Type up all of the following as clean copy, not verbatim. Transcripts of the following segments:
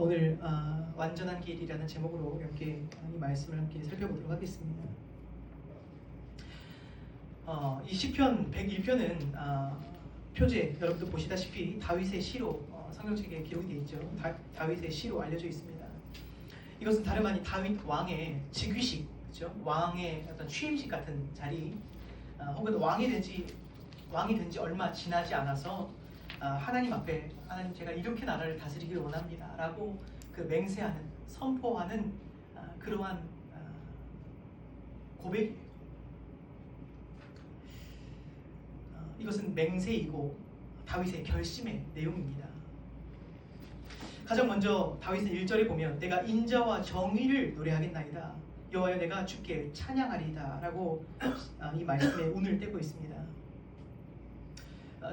오늘 완전한 길이라는 제목으로 함께 이 말씀을 함께 살펴보도록 하겠습니다. 이 시편 101편은 표제 여러분도 보시다시피 다윗의 시로 성경책에 기록이 되어 있죠. 다윗의 시로 알려져 있습니다. 이것은 다름 아닌 다윗 왕의 즉위식, 그렇죠? 왕의 어떤 취임식 같은 자리, 혹은 왕이 된 지 얼마 지나지 않아서 하나님 앞에 하나님 제가 이렇게 나라를 다스리길 원합니다 라고 그 맹세하는, 선포하는 그러한 고백이에요. 이것은 맹세이고 다윗의 결심의 내용입니다. 가장 먼저 다윗은 1절에 보면 내가 인자와 정의를 노래하겠나이다, 여호와여 내가 주께 찬양하리이다 라고 이 말씀에 운을 떼고 있습니다.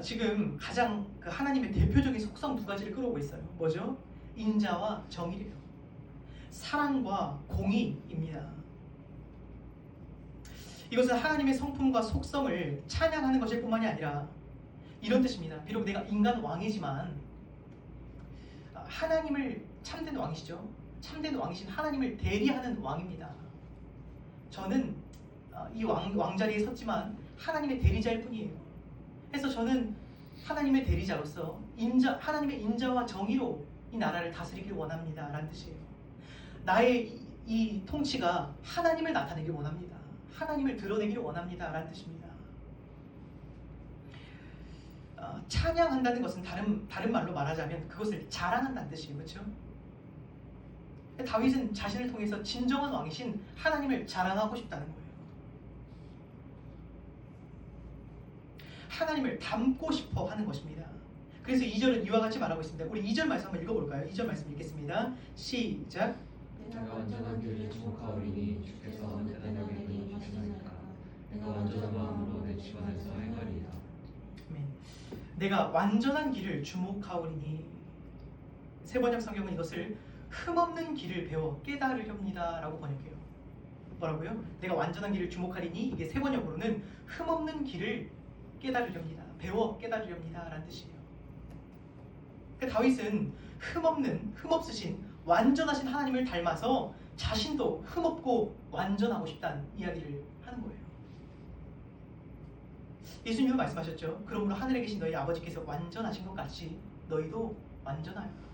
지금 가장 하나님의 대표적인 속성 두 가지를 끌어오고 있어요. 뭐죠? 인자와 정의래요. 사랑과 공의입니다. 이것은 하나님의 성품과 속성을 찬양하는 것일 뿐만이 아니라 이런 뜻입니다. 비록 내가 인간 왕이지만 하나님을, 참된 왕이시죠? 참된 왕이신 하나님을 대리하는 왕입니다. 저는 이 왕자리에 섰지만 하나님의 대리자일 뿐이에요. 그래서 저는 하나님의 대리자로서 하나님의 인자와 정의로 이 나라를 다스리길 원합니다 라는 뜻이에요. 나의 이 통치가 하나님을 나타내길 원합니다. 하나님을 드러내기를 원합니다 라는 뜻입니다. 찬양한다는 것은 다른 말로 말하자면 그것을 자랑한다는 뜻이에요. 그렇죠? 다윗은 자신을 통해서 진정한 왕이신 하나님을 자랑하고 싶다는 거예요. 하나님을 닮고 싶어 하는 것입니다. 그래서 2절은 이와 같이 말하고 있습니다. 우리 2절 말씀 한번 읽어볼까요? 2절 말씀 읽겠습니다. 시작. 내가 완전한 길을 주목하오리니 주께서 대단하게 끊어주시나이까. 내가 완전한 마음으로 내 집안에서 행하리이다. 내가 완전한 길을 주목하오리니, 세번역 성경은 이것을 흠없는 길을 배워 깨달으렵니다 라고 번역해요. 뭐라고요? 내가 완전한 길을 주목하리니, 이게 세번역으로는 흠없는 길을 깨달으렵니다, 배워 깨달으렵니다 라는 뜻이에요. 다윗은 흠없으신 완전하신 하나님을 닮아서 자신도 흠없고 완전하고 싶다는 이야기를 하는 거예요. 예수님은 말씀하셨죠. 그러므로 하늘에 계신 너희 아버지께서 완전하신 것 같이 너희도 완전하여.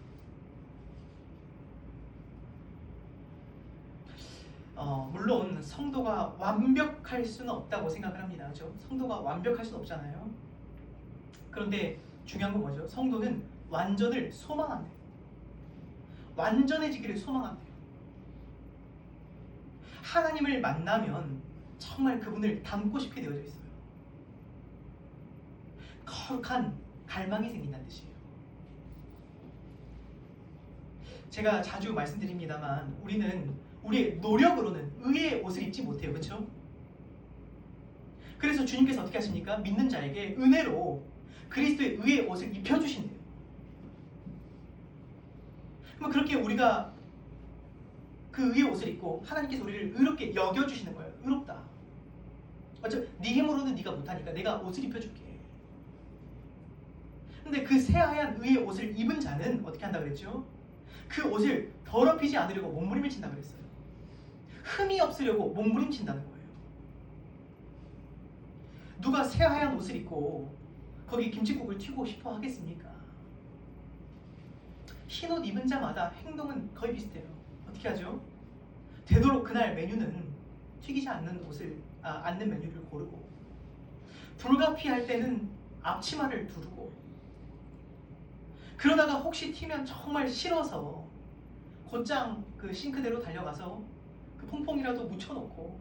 물론 성도가 완벽할 수는 없다고 생각을 합니다. 그렇죠? 성도가 완벽할 수는 없잖아요. 그런데 중요한 건 뭐죠? 성도는 완전을 소망한대요. 완전해지기를 소망한대요. 하나님을 만나면 정말 그분을 닮고 싶게 되어져 있어요. 거룩한 갈망이 생긴다는 뜻이에요. 제가 자주 말씀드립니다만 우리는 우리의 노력으로는 의의 옷을 입지 못해요. 그렇죠? 그래서 주님께서 어떻게 하십니까? 믿는 자에게 은혜로 그리스도의 의의 옷을 입혀주신대요. 그럼 그렇게 우리가 그 의의 옷을 입고 하나님께서 우리를 의롭게 여겨주시는 거예요. 의롭다. 맞죠? 네 힘으로는 네가 못하니까 내가 옷을 입혀줄게. 근데 그 새하얀 의의 옷을 입은 자는 어떻게 한다 그랬죠? 그 옷을 더럽히지 않으려고 몸부림을 친다 그랬어요. 흠이 없으려고 몸부림친다는 거예요. 누가 새하얀 옷을 입고 거기 김칫국을 튀고 싶어 하겠습니까? 흰 옷 입은 자마다 행동은 거의 비슷해요. 어떻게 하죠? 되도록 그날 메뉴는 튀기지 않는 않는 메뉴를 고르고, 불가피할 때는 앞치마를 두르고, 그러다가 혹시 튀면 정말 싫어서 곧장 그 싱크대로 달려가서 그 퐁퐁이라도 묻혀놓고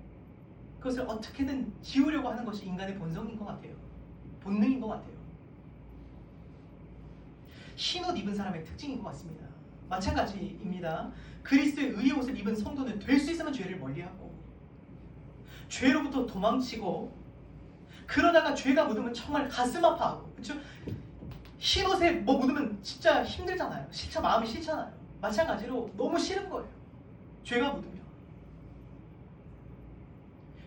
그것을 어떻게든 지우려고 하는 것이 인간의 본성인 것 같아요. 본능인 것 같아요. 흰 옷 입은 사람의 특징인 것 같습니다. 마찬가지입니다. 그리스도의 의의 옷을 입은 성도는 될 수 있으면 죄를 멀리하고 죄로부터 도망치고, 그러다가 죄가 묻으면 정말 가슴 아파하고, 그렇죠? 흰 옷에 뭐 묻으면 진짜 힘들잖아요. 마음이 싫잖아요. 마찬가지로 너무 싫은 거예요. 죄가 묻으면.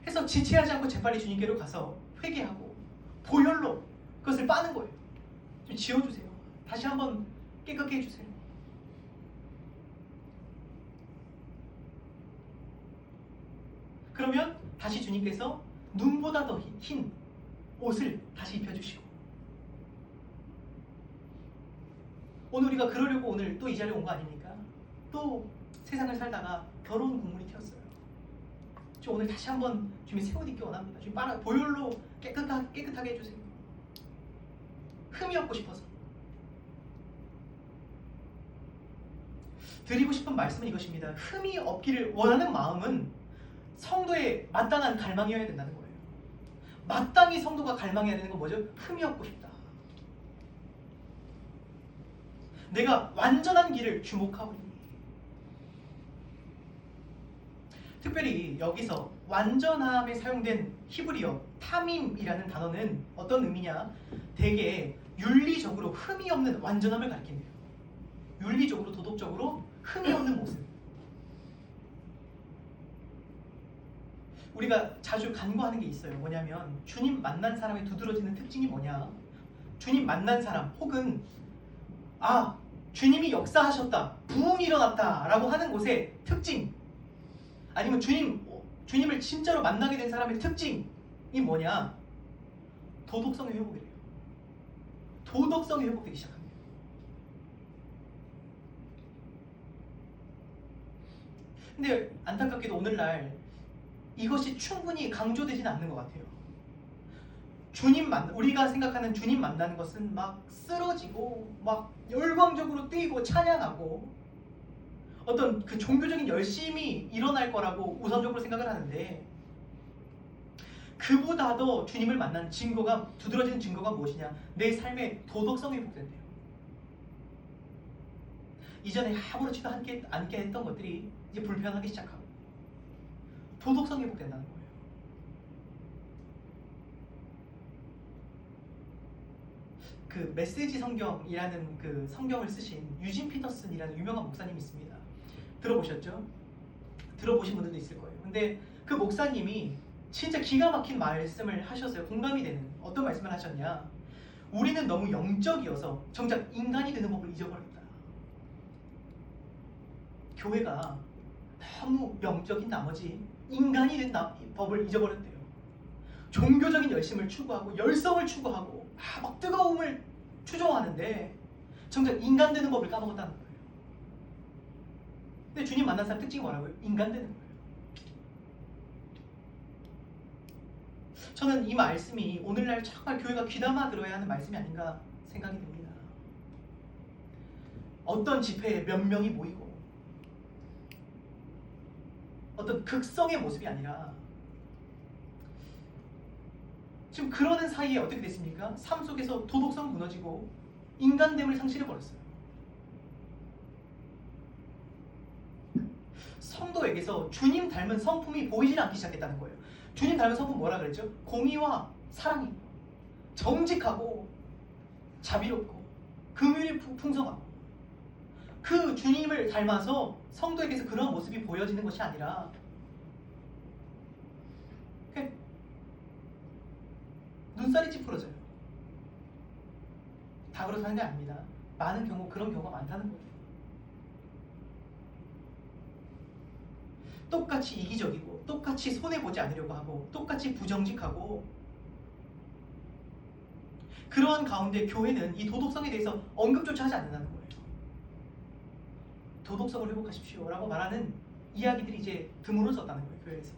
해서 지체하지 않고 재빨리 주님께로 가서 회개하고 보혈로 그것을 빠는 거예요. 좀 지워주세요. 다시 한번 깨끗게 해주세요. 그러면 다시 주님께서 눈보다 더 흰 옷을 다시 입혀주시고, 오늘 우리가 그러려고 오늘 또 이 자리에 온 거 아닙니까? 또 세상을 살다가 더러운 국물이 튀었어요. 저 오늘 다시 한번 주님 새 옷 입기 원합니다. 주님 보혈로 깨끗하게 해주세요. 흠이 없고 싶어서. 드리고 싶은 말씀은 이것입니다. 흠이 없기를 원하는 마음은 성도의 마땅한 갈망이어야 된다는 거예요. 마땅히 성도가 갈망해야 되는 건 뭐죠? 흠이 없고 싶다. 내가 완전한 길을 주목하오니. 특별히 여기서 완전함에 사용된 히브리어 타밈이라는 단어는 어떤 의미냐? 대개 윤리적으로 흠이 없는 완전함을 가리킨대요. 윤리적으로 도덕적으로 흠이 없는 모습. 우리가 자주 간과하는 게 있어요. 뭐냐면 주님 만난 사람의 두드러지는 특징이 뭐냐? 주님 만난 사람 혹은 주님이 역사하셨다, 부흥이 일어났다 라고 하는 곳의 특징, 아니면 주님을 진짜로 만나게 된 사람의 특징이 뭐냐? 도덕성의 회복이래요. 도덕성이 회복되기 시작합니다. 근데 안타깝게도 오늘날 이것이 충분히 강조되지는 않는 것 같아요. 우리가 생각하는 주님 만나는 것은 막 쓰러지고 막 열광적으로 뛰고 찬양하고 어떤 그 종교적인 열심이 일어날 거라고 우선적으로 생각을 하는데, 그보다 더 주님을 만난 증거가, 두드러지는 증거가 무엇이냐? 내 삶의 도덕성이 회복된대요. 이전에 아무렇지도 않게 했던 것들이 이제 불편하기 시작하고 도덕성이 회복된다는 거예요. 그 메시지 성경이라는 그 성경을 쓰신 유진 피터슨이라는 유명한 목사님이 있습니다. 들어보셨죠? 들어보신 분들도 있을 거예요. 근데 그 목사님이 진짜 기가 막힌 말씀을 하셨어요. 공감이 되는. 어떤 말씀을 하셨냐? 우리는 너무 영적이어서 정작 인간이 되는 법을 잊어버렸다. 교회가 너무 영적인 나머지 인간이 된 법을 잊어버렸대요. 종교적인 열심을 추구하고 열성을 추구하고 막 뜨거움을 추종하는데 정작 인간 되는 법을 까먹었다는 거예요. 근데 주님 만난 사람 특징이 뭐라고요? 인간 되는 거예요. 저는 이 말씀이 오늘날 정말 교회가 귀담아 들어야 하는 말씀이 아닌가 생각이 듭니다. 어떤 집회에 몇 명이 모이고 어떤 극성의 모습이 아니라 지금 그러는 사이에 어떻게 됐습니까? 삶 속에서 도덕성 무너지고 인간됨을 상실해버렸어요. 성도에게서 주님 닮은 성품이 보이지 않기 시작했다는 거예요. 주님 닮은 성품 뭐라 그랬죠? 공의와 사랑이, 정직하고 자비롭고 긍휼이 풍성하고, 그 주님을 닮아서 성도에게서 그런 모습이 보여지는 것이 아니라 눈살이 찌푸러져요. 다 그렇다는 게 아닙니다. 많은 경우 그런 경우가 많다는 거예요. 똑같이 이기적이고 똑같이 손해보지 않으려고 하고 똑같이 부정직하고, 그러한 가운데 교회는 이 도덕성에 대해서 언급조차 하지 않는다는 거예요. 도덕성을 회복하십시오 라고 말하는 이야기들이 이제 드물어졌다는 거예요. 교회에서.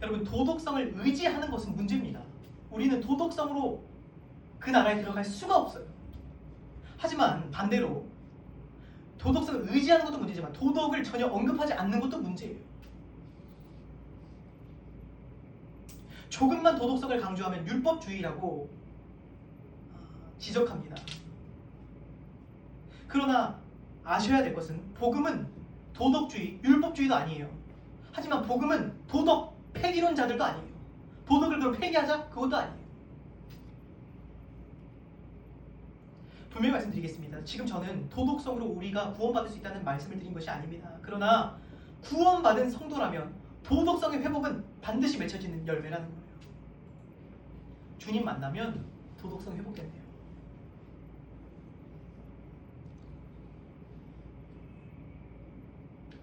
여러분, 도덕성을 의지하는 것은 문제입니다. 우리는 도덕성으로 그 나라에 들어갈 수가 없어요. 하지만 반대로 도덕성을 의지하는 것도 문제지만 도덕을 전혀 언급하지 않는 것도 문제예요. 조금만 도덕성을 강조하면 율법주의라고 지적합니다. 그러나 아셔야 될 것은 복음은 도덕주의, 율법주의도 아니에요. 하지만 복음은 도덕 폐기론자들도 아니에요. 도덕을 그럼 폐기하자? 그것도 아니에요. 분명히 말씀드리겠습니다. 지금 저는 도덕성으로 우리가 구원받을 수 있다는 말씀을 드린 것이 아닙니다. 그러나 구원받은 성도라면 도덕성의 회복은 반드시 맺혀지는 열매라는 거예요. 주님 만나면 도덕성 회복된대요.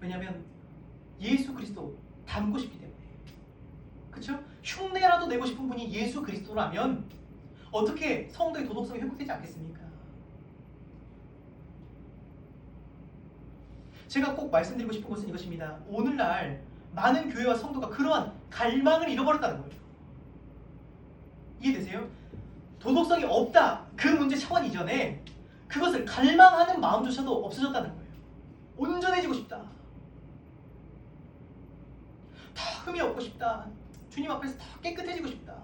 왜냐하면 예수 그리스도 닮고 싶기 때문에. 그렇죠? 흉내라도 내고 싶은 분이 예수 그리스도라면 어떻게 성도의 도덕성이 회복되지 않겠습니까? 제가 꼭 말씀드리고 싶은 것은 이것입니다. 오늘날 많은 교회와 성도가 그러한 갈망을 잃어버렸다는 거예요. 이해되세요? 도덕성이 없다, 그 문제 차원 이전에 그것을 갈망하는 마음조차도 없어졌다는 거예요. 온전해지고 싶다, 더 흠이 없고 싶다, 주님 앞에서 더 깨끗해지고 싶다,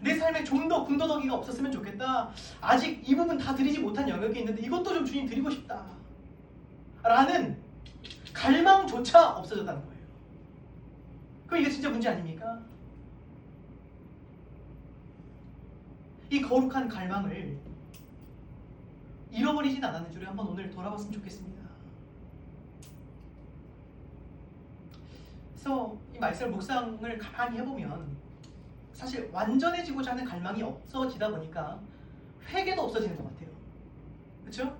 내 삶에 좀 더 군더더기가 없었으면 좋겠다, 아직 이 부분 다 드리지 못한 영역이 있는데 이것도 좀 주님 드리고 싶다 라는 갈망조차 없어졌다는 거예요. 그럼 이게 진짜 문제 아닙니까? 이 거룩한 갈망을 잃어버리진 않았는지를 한번 오늘 돌아봤으면 좋겠습니다. 그래서 이 말씀을 묵상을 가만히 해보면 사실 완전해지고자 하는 갈망이 없어지다 보니까 회개도 없어지는 것 같아요. 그렇죠?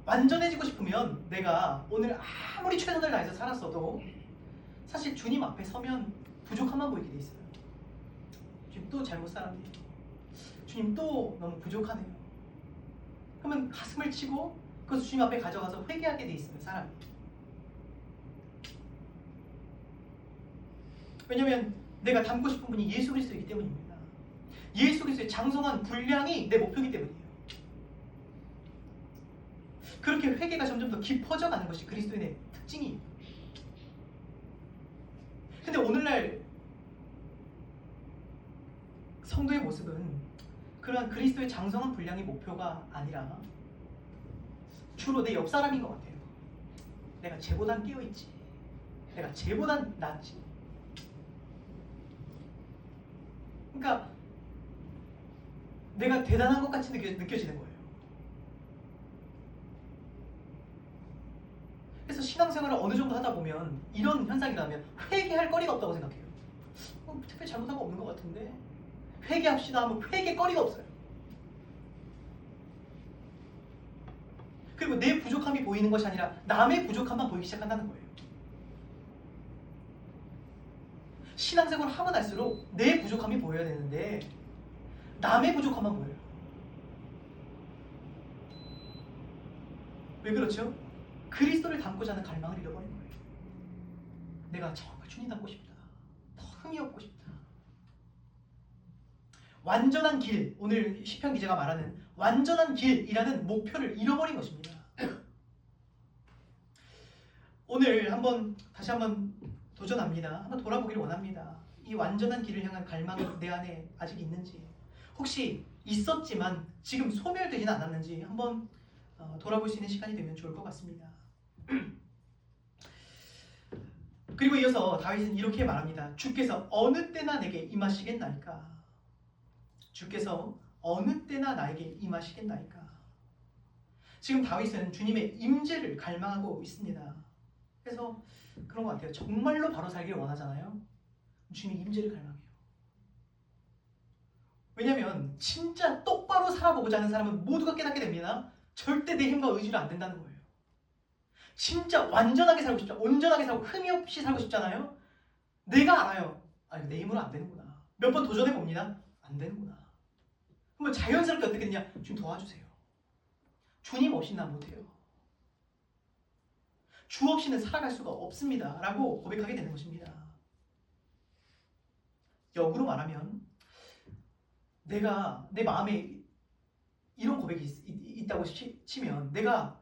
완전해지고 싶으면 내가 오늘 아무리 최선을 다해서 살았어도 사실 주님 앞에 서면 부족함만 보이게 돼 있어요. 주님 또 잘못 살았네요. 주님 또 너무 부족하네요. 그러면 가슴을 치고 그것을 주님 앞에 가져가서 회개하게 돼 있어요, 사람이. 왜냐하면 내가 닮고 싶은 분이 예수 그리스도이기 때문입니다. 예수 그리스도의 장성한 분량이 내 목표이기 때문이에요. 그렇게 회개가 점점 더 깊어져 가는 것이 그리스도인의 특징이에요. 근데 오늘날 성도의 모습은 그러한 그리스도의 장성한 분량이 목표가 아니라 주로 내 옆 사람인 것 같아요. 내가 쟤보단 깨어있지, 내가 쟤보단 낫지. 그러니까 내가 대단한 것 같이 느껴지는 거예요. 그래서 신앙생활을 어느 정도 하다 보면 이런 현상이 나면 회개할 거리가 없다고 생각해요. 특별히 잘못한 거 없는 것 같은데 회개합시다 하면 회개거리가 없어요. 그리고 내 부족함이 보이는 것이 아니라 남의 부족함만 보이기 시작한다는 거예요. 신앙생활을 하면 할수록 내 부족함이 보여야 되는데 남의 부족함만 보여요. 왜 그렇죠? 그리스도를 닮고자 하는 갈망을 잃어버린 거예요. 내가 정말 주님 닮고 싶다, 더 흠이 없고 싶다. 완전한 길, 오늘 시편 기자가 말하는 완전한 길이라는 목표를 잃어버린 것입니다. 오늘 다시 한번 도전합니다. 한번 돌아보기를 원합니다. 이 완전한 길을 향한 갈망이 내 안에 아직 있는지, 혹시 있었지만 지금 소멸되지는 않았는지 한번 돌아볼 수 있는 시간이 되면 좋을 것 같습니다. 그리고 이어서 다윗은 이렇게 말합니다. 주께서 어느 때나 내게 임하시겠나이까. 주께서 어느 때나 나에게 임하시겠나이까. 지금 다윗은 주님의 임재를 갈망하고 있습니다. 그래서 그런 것 같아요. 정말로 바로 살기를 원하잖아요. 주님의 임재를 갈망해요. 왜냐하면 진짜 똑바로 살아보고자 하는 사람은 모두가 깨닫게 됩니다. 절대 내 힘과 의지로 안 된다는 거예요. 진짜 완전하게 살고 싶잖아요. 온전하게 살고 흠이 없이 살고 싶잖아요. 내가 알아요. 아니, 내 힘으로 안 되는구나. 몇 번 도전해 봅니다. 안 되는구나. 그러면 자연스럽게 어떻게 되냐? 주님 도와주세요. 주님 없이 난 못해요. 주 없이는 살아갈 수가 없습니다. 라고 고백하게 되는 것입니다. 역으로 말하면 내가 내 마음에 이런 고백이 있다고 치면 내가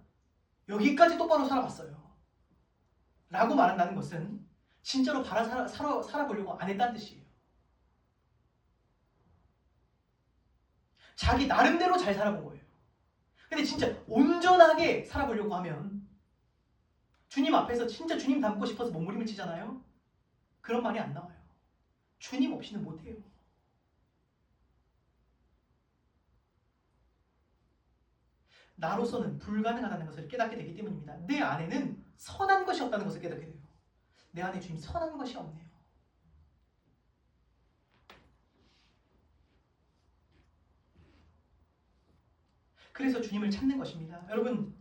여기까지 똑바로 살아봤어요 라고 말한다는 것은 진짜로 살아보려고 안 했다는 뜻이에요. 자기 나름대로 잘 살아본 거예요. 근데 진짜 온전하게 살아보려고 하면 주님 앞에서 진짜 주님 닮고 싶어서 몸부림을 치잖아요. 그런 말이 안 나와요. 주님 없이는 못해요. 나로서는 불가능하다는 것을 깨닫게 되기 때문입니다. 내 안에는 선한 것이 없다는 것을 깨닫게 돼요. 내 안에 주님 선한 것이 없네요. 그래서 주님을 찾는 것입니다. 여러분,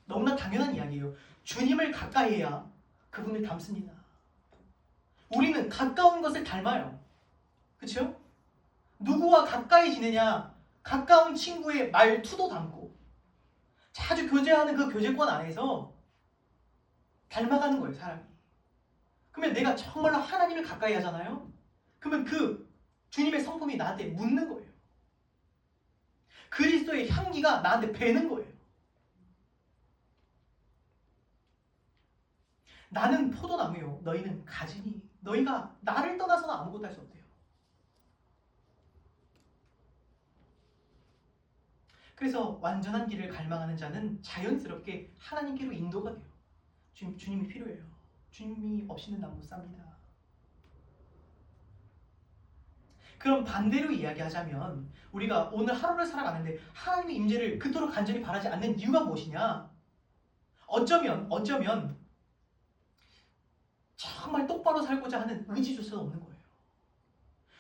너무나 당연한 이야기예요. 주님을 가까이 해야 그분을 닮습니다. 우리는 가까운 것을 닮아요. 그렇죠? 누구와 가까이 지내냐? 가까운 친구의 말투도 닮고 자주 교제하는 그 교제권 안에서 닮아가는 거예요, 사람이. 그러면 내가 정말로 하나님을 가까이 하잖아요? 그러면 그 주님의 성품이 나한테 묻는 거예요. 그리스도의 향기가 나한테 배는 거예요. 나는 포도나무요, 너희는 가지니 너희가 나를 떠나서는 아무것도 할 수 없대요. 그래서 완전한 길을 갈망하는 자는 자연스럽게 하나님께로 인도가 돼요. 주님이 필요해요. 주님이 없이는 난 못 삽니다. 그럼 반대로 이야기하자면 우리가 오늘 하루를 살아가는데 하나님의 임재를 그토록 간절히 바라지 않는 이유가 무엇이냐? 어쩌면 정말 똑바로 살고자 하는 의지조차도 없는 거예요.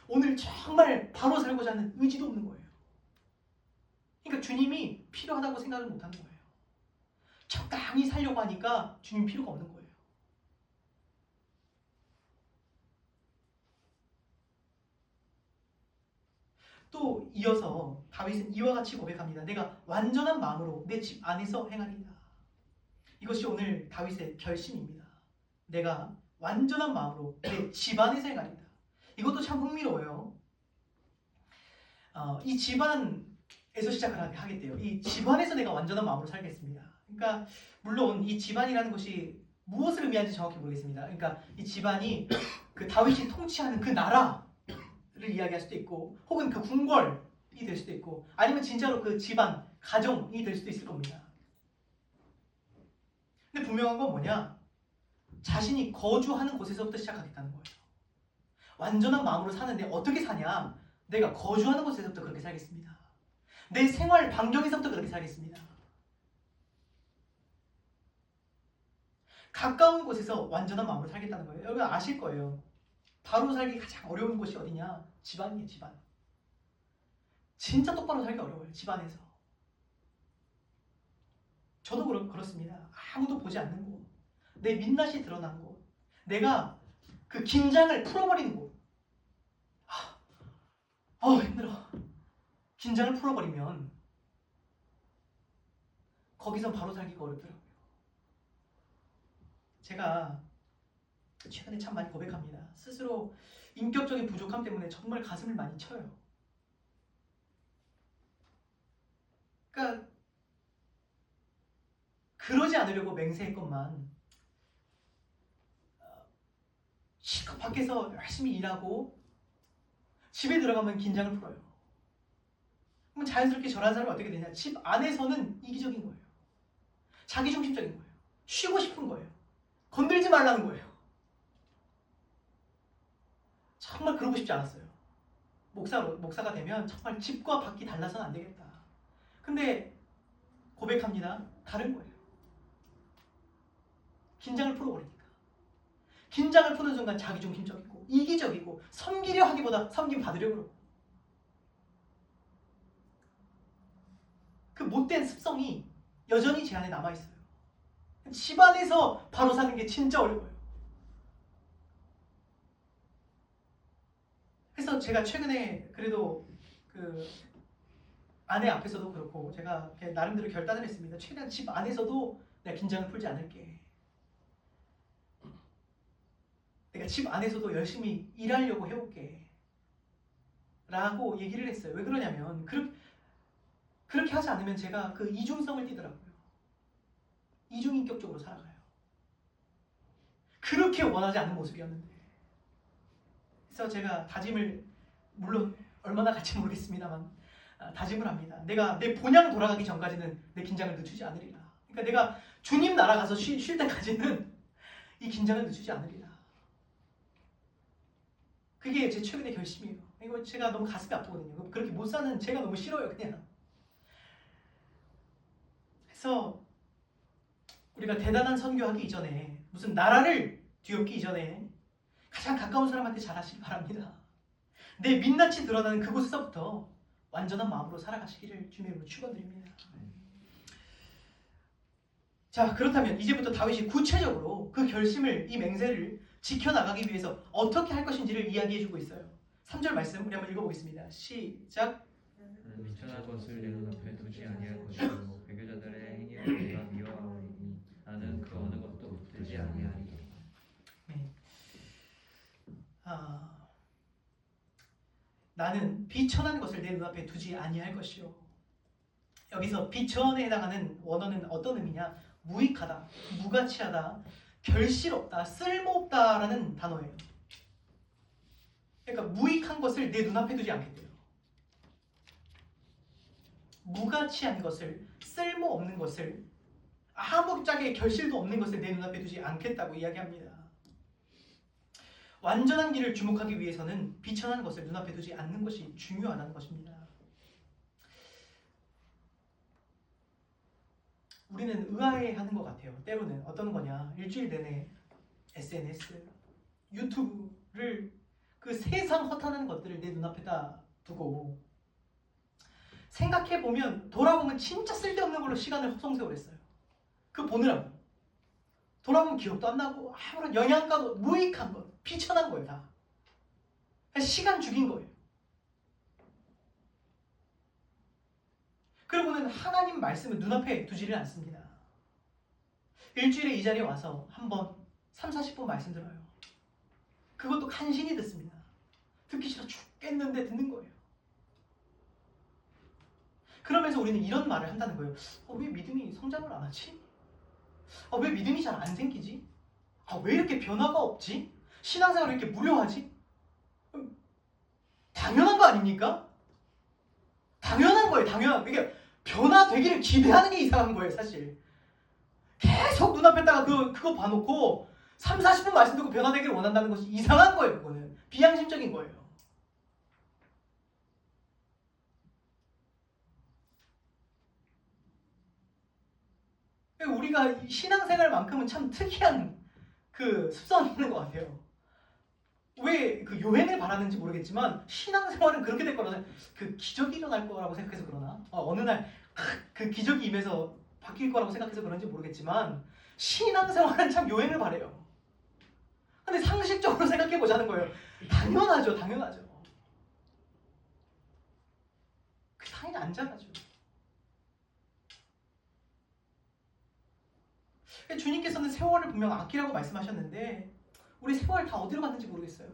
오늘 정말 바로 살고자 하는 의지도 없는 거예요. 그러니까 주님이 필요하다고 생각을 못하는 거예요. 적당히 살려고 하니까 주님 필요가 없는 거예요. 또 이어서 다윗은 이와 같이 고백합니다. 내가 완전한 마음으로 내 집 안에서 행하리라. 이것이 오늘 다윗의 결심입니다. 내가 완전한 마음으로 내 집 안에서 행하리라. 이것도 참 흥미로워요. 이 집안에서 시작을 하겠대요. 이 집안에서 내가 완전한 마음으로 살겠습니다. 그러니까 물론 이 집안이라는 것이 무엇을 의미하는지 정확히 모르겠습니다. 그러니까 이 집안이 그 다윗이 통치하는 그 나라를 이야기할 수도 있고, 혹은 그 궁궐이 될 수도 있고, 아니면 진짜로 그 집안, 가정이 될 수도 있을 겁니다. 근데 분명한 건 뭐냐? 자신이 거주하는 곳에서부터 시작하겠다는 거예요. 완전한 마음으로 사는데 어떻게 사냐? 내가 거주하는 곳에서부터 그렇게 살겠습니다. 내 생활 반경에서부터 그렇게 살겠습니다. 가까운 곳에서 완전한 마음으로 살겠다는 거예요. 여러분 아실 거예요. 바로 살기 가장 어려운 곳이 어디냐? 집안이에요, 집안. 진짜 똑바로 살기 어려워요, 집안에서. 저도 그렇습니다. 아무도 보지 않는 곳, 내 민낯이 드러난 곳, 내가 그 긴장을 풀어버리는 곳. 힘들어. 긴장을 풀어버리면 거기서 바로 살기가 어렵더라고요. 제가 최근에 참 많이 고백합니다. 스스로 인격적인 부족함 때문에 정말 가슴을 많이 쳐요. 그러니까 그러지 않으려고 맹세했건만 실컷 밖에서 열심히 일하고 집에 들어가면 긴장을 풀어요. 그럼 자연스럽게 저런 사람이 어떻게 되냐? 집 안에서는 이기적인 거예요. 자기중심적인 거예요. 쉬고 싶은 거예요. 건들지 말라는 거예요. 정말 그러고 싶지 않았어요. 목사가 되면 정말 집과 밖이 달라서는 안 되겠다. 근데 고백합니다. 다른 거예요. 긴장을 풀어버리니까. 긴장을 푸는 순간 자기중심적이고 이기적이고 섬기려 하기보다 섬김 받으려고 그러고, 그 못된 습성이 여전히 제 안에 남아있어요. 집안에서 바로 사는 게 진짜 어려워요. 그래서 제가 최근에 그래도 그 아내 앞에서도 그렇고 제가 나름대로 결단을 했습니다. 최대한 집 안에서도 내가 긴장을 풀지 않을게. 내가 집 안에서도 열심히 일하려고 해볼게 라고 얘기를 했어요. 왜 그러냐면 그렇게 하지 않으면 제가 그 이중성을 띠더라고요. 이중인격적으로 살아가요. 그렇게 원하지 않는 모습이었는데. 그래서 제가 다짐을, 물론 얼마나 갈지 모르겠습니다만 다짐을 합니다. 내가 내 본향 돌아가기 전까지는 내 긴장을 늦추지 않으리라. 그러니까 내가 주님 나라 가서 쉴 때까지는 이 긴장을 늦추지 않으리라. 그게 제 최근의 결심이에요. 이거 제가 너무 가슴이 아프거든요. 그렇게 못 사는 제가 너무 싫어요, 그냥. 그래서 우리가 대단한 선교하기 이전에, 무슨 나라를 뒤엎기 이전에 가장 가까운 사람한테 잘하시기 바랍니다. 내 민낯이 드러나는 그곳에서부터 완전한 마음으로 살아가시기를 주님으로 축원드립니다. 자, 그렇다면 이제부터 다윗이 구체적으로 그 결심을, 이 맹세를 지켜나가기 위해서 어떻게 할 것인지를 이야기해주고 있어요. 3절 말씀 우리 한번 읽어보겠습니다. 시작. 나는 미천한 것을 내 눈앞에 두지 아니할 것이고 배교자들의 행위를 내가 미워하오니 나는 그 어느 것도 붙들지 아니하리라. 네. 나는 비천한 것을 내 눈앞에 두지 아니할 것이요. 여기서 비천에 해당하는 원어는 어떤 의미냐? 무익하다, 무가치하다, 결실없다, 쓸모없다라는 단어예요. 그러니까 무익한 것을 내 눈앞에 두지 않겠대요. 무가치한 것을, 쓸모없는 것을, 아무짝에 결실도 없는 것을 내 눈앞에 두지 않겠다고 이야기합니다. 완전한 길을 주목하기 위해서는 비천한 것을 눈앞에 두지 않는 것이 중요하다는 것입니다. 우리는 의아해하는 것 같아요. 때로는 어떤 거냐? 일주일 내내 SNS, 유튜브를 그 세상 허탄한 것들을 내 눈앞에다 두고 생각해보면 돌아보면 진짜 쓸데없는 걸로 시간을 허송세월했어요. 그 보느라고. 돌아보면 기억도 안 나고 아무런 영양가도 무익한 거, 비천한 거예요 다. 시간 죽인 거예요. 그리고는 하나님 말씀을 눈앞에 두지를 않습니다. 일주일에 이 자리에 와서 한번 3, 40분 말씀 들어요. 그것도 간신히 듣습니다. 듣기 싫어 죽겠는데 듣는 거예요. 그러면서 우리는 이런 말을 한다는 거예요. 왜 믿음이 성장을 안 하지? 왜 믿음이 잘 안 생기지? 왜 이렇게 변화가 없지? 신앙생활을 이렇게 무료하지? 당연한 거 아닙니까? 당연한 거예요. 당연한. 이게 변화되기를 기대하는 게 이상한 거예요. 사실. 계속 눈앞에다가 그거 봐놓고 3, 40분 말씀 듣고 변화되기를 원한다는 것이 이상한 거예요. 그거는 비양심적인 거예요. 우리가 신앙생활만큼은 참 특이한 그 습성이 있는 것 같아요. 왜 그 요행을 바라는지 모르겠지만 신앙생활은 그렇게 될 거라서 그 기적이 일어날 거라고 생각해서 그러나 어느 날 그 기적이 임해서 바뀔 거라고 생각해서 그런지 모르겠지만 신앙생활은 참 요행을 바래요. 근데 상식적으로 생각해 보자는 거예요. 당연하죠. 당연하죠. 그 당연히 안 자라죠. 주님께서는 세월을 분명 아끼라고 말씀하셨는데 우리 세월 다 어디로 갔는지 모르겠어요.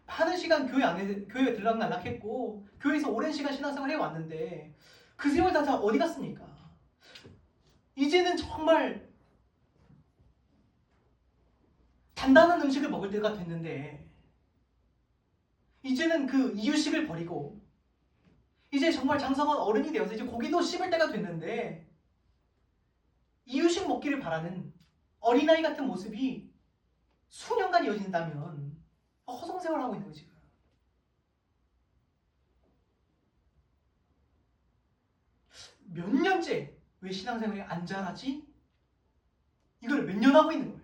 많은 시간 교회에 들락날락했고 교회에서 오랜 시간 신앙생활 해왔는데 그 세월 다 어디 갔습니까? 이제는 정말 단단한 음식을 먹을 때가 됐는데 이제는 그 이유식을 버리고 이제 정말 장성한 어른이 되어서 이제 고기도 씹을 때가 됐는데 이유식 먹기를 바라는 어린아이 같은 모습이 수년간 이어진다면 허송세월하고 있는 거지 지금. 몇 년째 왜 신앙생활이 안 자라지? 이걸 몇 년 하고 있는 거예요.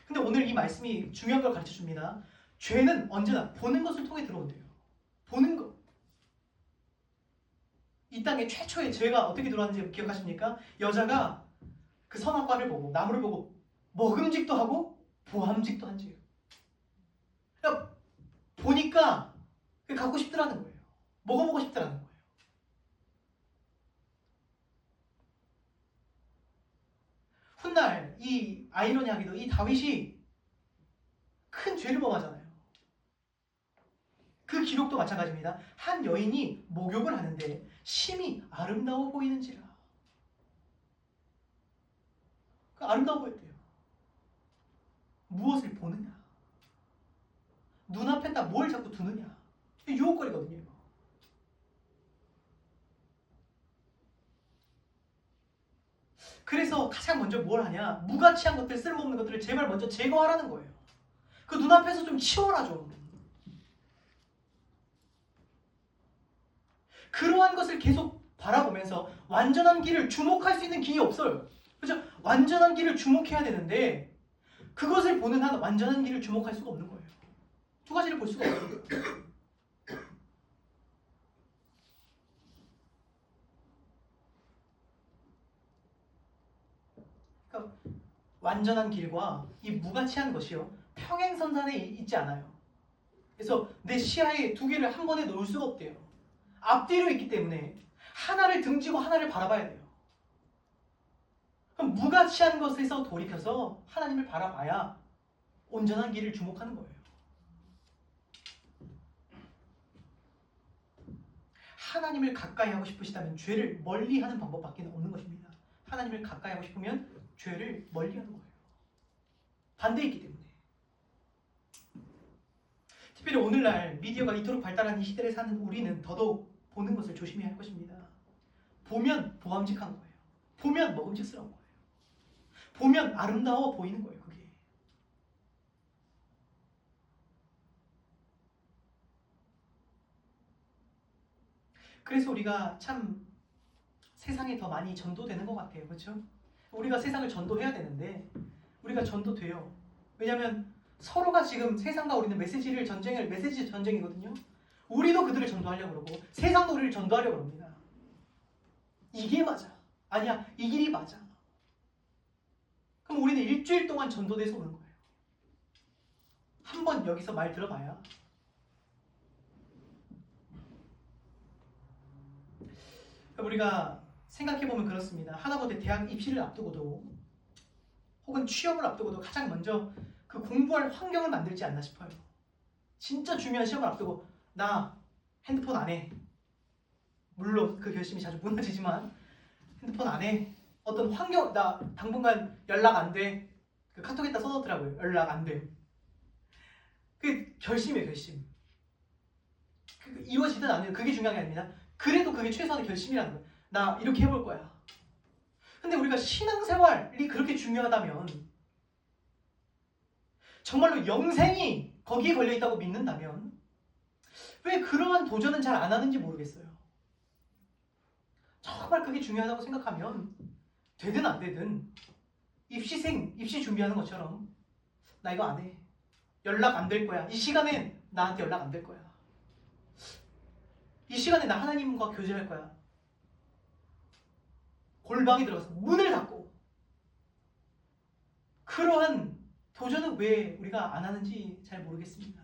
근데 오늘 이 말씀이 중요한 걸 가르쳐 줍니다. 죄는 언제나 보는 것을 통해 들어온대요. 보는 것. 이 땅에 최초의 죄가 어떻게 들어왔는지 기억하십니까? 여자가 그 선악과를 보고 나무를 보고 먹음직도 하고 보암직도 한 죄예요. 그러니까 보니까 갖고 싶더라는 거예요. 먹어보고 싶더라는 거예요. 훗날 이 아이러니하게도 이 다윗이 큰 죄를 범하잖아요. 그 기록도 마찬가지입니다. 한 여인이 목욕을 하는데 심히 아름다워 보이는지라. 아름다워 보였대요. 무엇을 보느냐? 눈앞에다 뭘 자꾸 두느냐? 유혹거리거든요. 그래서 가장 먼저 뭘 하냐? 무가치한 것들, 쓸모없는 것들을 제발 먼저 제거하라는 거예요. 그 눈앞에서 좀 치워라 좀. 그러한 것을 계속 바라보면서 완전한 길을 주목할 수 있는 길이 없어요. 그렇죠? 완전한 길을 주목해야 되는데 그것을 보는 한 완전한 길을 주목할 수가 없는 거예요. 두 가지를 볼 수가 없어요. 그러니까 완전한 길과 이 무가치한 것이요 평행선상에 있지 않아요. 그래서 내 시야에 두 개를 한 번에 놓을 수가 없대요. 앞뒤로 있기 때문에 하나를 등지고 하나를 바라봐야 돼요. 그럼 무가치한 것에서 돌이켜서 하나님을 바라봐야 온전한 길을 주목하는 거예요. 하나님을 가까이 하고 싶으시다면 죄를 멀리하는 방법밖에 없는 것입니다. 하나님을 가까이 하고 싶으면 죄를 멀리하는 거예요. 반대이기 때문에. 특별히 오늘날 미디어가 이토록 발달한 이 시대를 사는 우리는 더더욱 보는 것을 조심해야 할 것입니다. 보면 보암직한 거예요. 보면 먹음직스러운 거예요. 보면 아름다워 보이는 거예요. 그게. 그래서 우리가 참 세상에 더 많이 전도되는 것 같아요. 그렇죠? 우리가 세상을 전도해야 되는데 우리가 전도돼요. 왜냐하면 서로가 지금 세상과 우리는 메시지 전쟁이거든요. 우리도 그들을 전도하려고 그러고 세상도 우리를 전도하려고 합니다. 이게 맞아. 아니야, 이 길이 맞아. 그럼 우리는 일주일 동안 전도돼서 오는 거예요. 한번 여기서 말 들어봐야. 우리가 생각해보면 그렇습니다. 하다못해 대학 입시를 앞두고도 혹은 취업을 앞두고도 가장 먼저 그 공부할 환경을 만들지 않나 싶어요. 진짜 중요한 시험을 앞두고 나 핸드폰 안 해. 물론 그 결심이 자주 무너지지만 핸드폰 안 해. 어떤 환경, 나 당분간 연락 안 돼. 그 카톡에다 써놓더라고요. 연락 안 돼. 그 결심이에요, 결심. 이루어지든 안 되든 그게 중요한 게 아닙니다. 그래도 그게 최소한의 결심이라는 거예요. 나 이렇게 해볼 거야. 근데 우리가 신앙생활이 그렇게 중요하다면 정말로 영생이 거기에 걸려있다고 믿는다면 왜 그러한 도전은 잘 안 하는지 모르겠어요. 정말 그게 중요하다고 생각하면 되든 안 되든 입시 준비하는 것처럼 나 이거 안 해. 연락 안 될 거야. 이 시간엔 나한테 연락 안 될 거야. 이 시간에 나 하나님과 교제할 거야. 골방에 들어가서 문을 닫고. 그러한 도전은 왜 우리가 안 하는지 잘 모르겠습니다.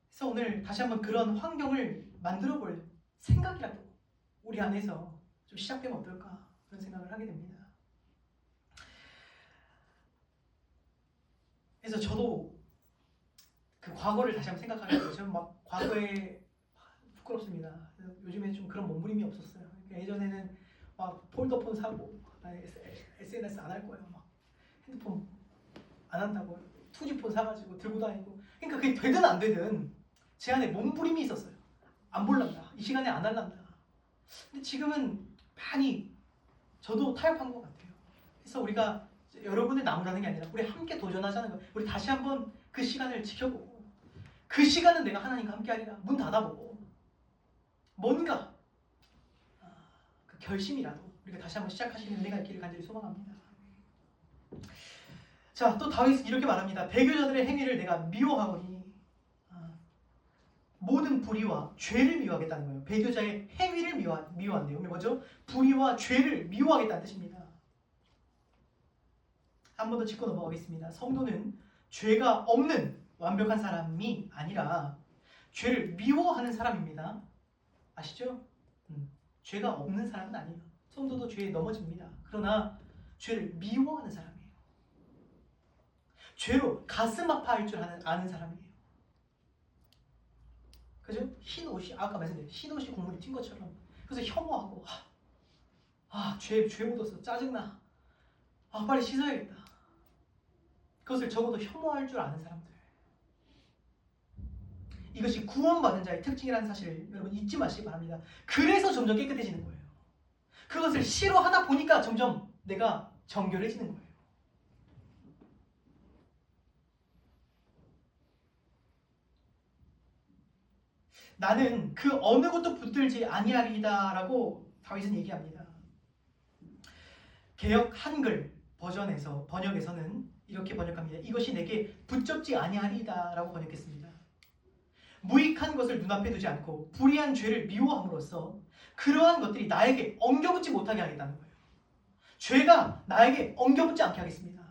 그래서 오늘 다시 한번 그런 환경을 만들어 볼 생각이라도 우리 안에서 좀 시작되면 어떨까 그런 생각을 하게 됩니다. 그래서 저도 그 과거를 다시 한번 생각하게 되죠. 저는 막 과거에 부끄럽습니다. 요즘에 좀 그런 몸부림이 없었어요. 그러니까 예전에는 막 폴더폰 사고 SNS 안 할 거예요. 막 핸드폰 안 한다고 2G폰 사가지고 들고 다니고. 그러니까 그게 되든 안 되든 제 안에 몸부림이 있었어요. 안 볼란다. 이 시간에 안 할란다. 근데 지금은 많이 저도 타협한 것 같아요. 그래서 우리가 여러분의 나무라는 게 아니라 우리 함께 도전하자는 거예요. 우리 다시 한번 그 시간을 지켜보고 그 시간은 내가 하나님과 함께 하리라. 문 닫아보고 뭔가 그 결심이라도 우리가 다시 한번 시작하시는 은혜가 있기를 간절히 소망합니다. 자, 또 다윗은 이렇게 말합니다. 배교자들의 행위를 내가 미워하오니 모든 불의와 죄를 미워하겠다는 거예요. 배교자의 행위를 미워한대요. 뭐죠? 불의와 죄를 미워하겠다는 뜻입니다. 한 번 더 짚고 넘어가겠습니다. 성도는 죄가 없는 완벽한 사람이 아니라 죄를 미워하는 사람입니다. 아시죠? 죄가 없는 사람은 아니에요. 성도도 죄에 넘어집니다. 그러나 죄를 미워하는 사람이에요. 죄로 가슴 아파할 줄 아는 사람이에요. 그죠? 흰 옷이 아까 말씀드린 흰 옷이 국물이 튄 것처럼 그래서 혐오하고 죄 묻었어 짜증나 빨리 씻어야겠다. 그것을 적어도 혐오할 줄 아는 사람들. 이것이 구원받은 자의 특징이라는 사실을 여러분 잊지 마시기 바랍니다. 그래서 점점 깨끗해지는 거예요. 그것을 싫어하다 보니까 점점 내가 정결해지는 거예요. 나는 그 어느 것도 붙들지 아니하리다라고 다윗은 얘기합니다. 개역 한글 번역에서는 이렇게 번역합니다. 이것이 내게 붙잡지 아니하리다라고 번역했습니다. 무익한 것을 눈앞에 두지 않고 불의한 죄를 미워함으로써 그러한 것들이 나에게 엉겨붙지 못하게 하겠다는 거예요. 죄가 나에게 엉겨붙지 않게 하겠습니다.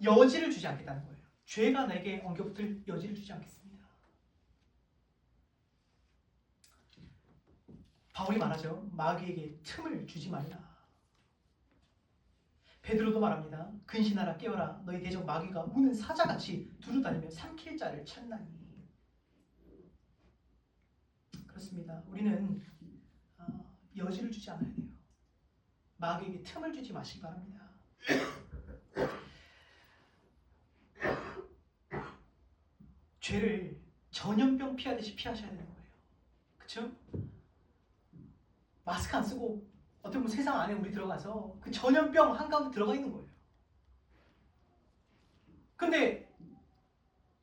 여지를 주지 않겠다는 거예요. 죄가 나에게 엉겨붙을 여지를 주지 않겠습니다. 바울이 말하죠. 마귀에게 틈을 주지 말라. 베드로도 말합니다. 근신하라 깨어라 너희 대적 마귀가 우는 사자같이 두루다니며 삼킬 자를 찾나니. 그렇습니다. 우리는 여지를 주지 않아야 돼요. 마귀에게 틈을 주지 마시기 바랍니다. 죄를 전염병 피하듯이 피하셔야 되는 거예요. 그렇죠? 마스크 안 쓰고 어떻게 보면 세상 안에 우리 들어가서 그 전염병 한가운데 들어가 있는 거예요. 근데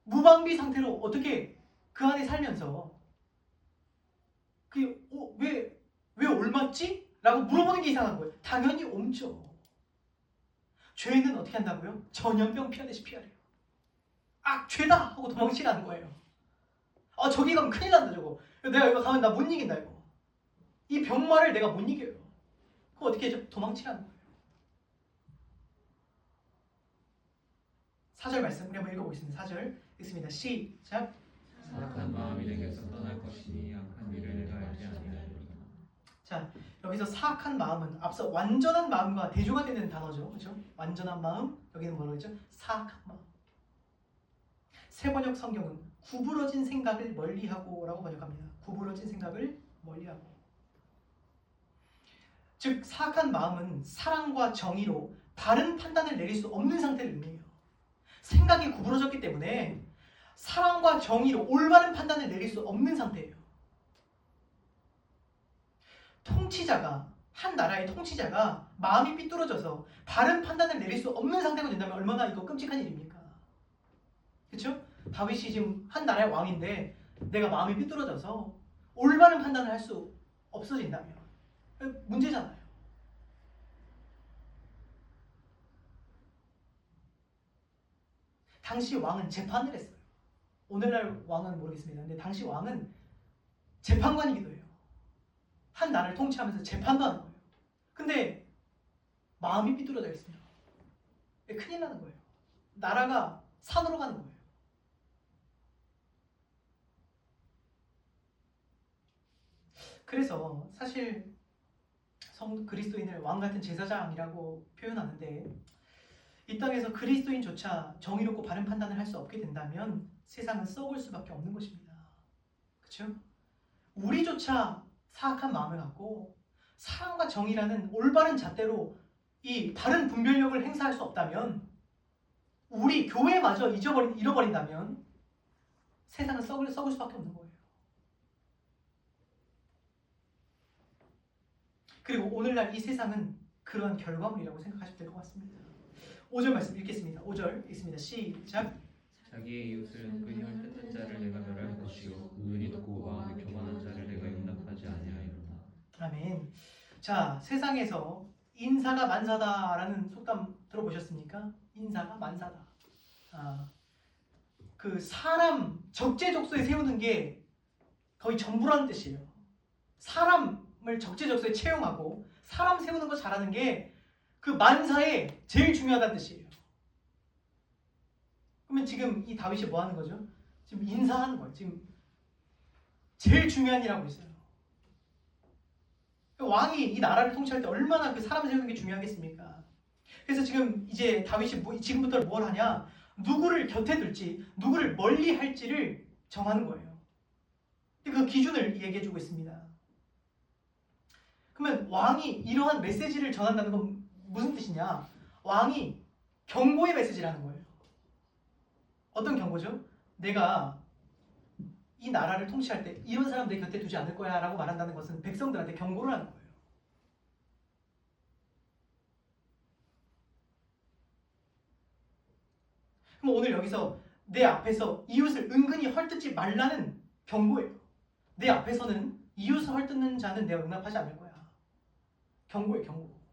무방비 상태로 어떻게 그 안에 살면서 그게 왜 옮았지? 라고 물어보는 게 이상한 거예요. 당연히 옮죠. 죄는 어떻게 한다고요? 전염병 피하듯이 피하래요. 아, 죄다! 하고 도망치라는 거예요. 아, 저기 가면 큰일 난다 저거. 내가 이거 가면 나 못 이긴다 이거. 이 병마를 내가 못 이겨요. 그거 어떻게 해죠? 도망치라는 거예요. 4절 말씀 우리 한번 읽어보겠습니다. 4절 읽습니다. 시작. 사악한 마음이 내게서 떠날 것이니 악한 일을 내가 알지 아니하리로다. 자, 여기서 사악한 마음은 앞서 완전한 마음과 대조가 되는 단어죠. 그렇죠? 완전한 마음, 여기는 뭐라고 했죠? 사악한 마음. 세번역 성경은 구부러진 생각을 멀리하고 라고 번역합니다. 구부러진 생각을 멀리하고. 즉 사악한 마음은 사랑과 정의로 바른 판단을 내릴 수 없는 상태를 의미해요. 생각이 구부러졌기 때문에 사랑과 정의로 올바른 판단을 내릴 수 없는 상태예요. 한 나라의 통치자가 마음이 삐뚤어져서 바른 판단을 내릴 수 없는 상태가 된다면 얼마나 이거 끔찍한 일입니까? 그렇죠? 다윗이 지금 한 나라의 왕인데 내가 마음이 삐뚤어져서 올바른 판단을 할 수 없어진다면 문제잖아요. 당시 왕은 재판을 했어요. 오늘날 왕은 모르겠습니다. 근데 당시 왕은 재판관이기도 해요. 한 나라를 통치하면서 재판도 하는 거예요. 근데 마음이 삐뚤어져 있습니다. 큰일 나는 거예요. 나라가 산으로 가는 거예요. 그래서 사실 그리스도인을 왕 같은 제사장이라고 표현하는데 이 땅에서 그리스도인조차 정의롭고 바른 판단을 할 수 없게 된다면 세상은 썩을 수밖에 없는 것입니다. 그렇죠? 우리조차 사악한 마음을 갖고 사랑과 정의라는 올바른 잣대로 이 바른 분별력을 행사할 수 없다면 우리 교회마저 잃어버린다면 세상은 썩을 수밖에 없는 거예요. 그리고 오늘날 이 세상은 그러한 결과물이라고 생각하시면 될 것 같습니다. 5절 말씀 읽겠습니다. 5절 읽습니다. 시작. 자기의 이웃을 은근히 헐뜯는 자를 내가 멸할 것이요 눈이 높고 마음이 교만한 자를 내가 용납하지 아니하리로다. 아멘. 자, 세상에서 인사가 만사다라는 속담 들어보셨습니까? 인사가 만사다. 그 사람 적재적소에 세우는 게 거의 전부라는 뜻이에요. 사람을 적재적소에 채용하고 사람 세우는 거 잘하는 게 그 만사에 제일 중요하다는 뜻이에요. 그러면 지금 이 다윗이 뭐 하는 거죠? 지금 인사하는 거예요. 지금 제일 중요한 일 하고 있어요. 왕이 이 나라를 통치할 때 얼마나 그 사람 세우는 게 중요하겠습니까? 그래서 지금 이제 다윗이 지금부터 뭘 하냐? 누구를 곁에 둘지, 누구를 멀리 할지를 정하는 거예요. 그 기준을 얘기해주고 있습니다. 그러면 왕이 이러한 메시지를 전한다는 건 무슨 뜻이냐? 왕이 경고의 메시지라는 거예요. 어떤 경고죠? 내가 이 나라를 통치할 때 이런 사람 내 곁에 두지 않을 거야 라고 말한다는 것은 백성들한테 경고를 하는 거예요. 그럼 오늘 여기서 내 앞에서 이웃을 은근히 헐뜯지 말라는 경고예요. 내 앞에서는 이웃을 헐뜯는 자는 내가 용납하지 않을 거야. 경고예요, 경고.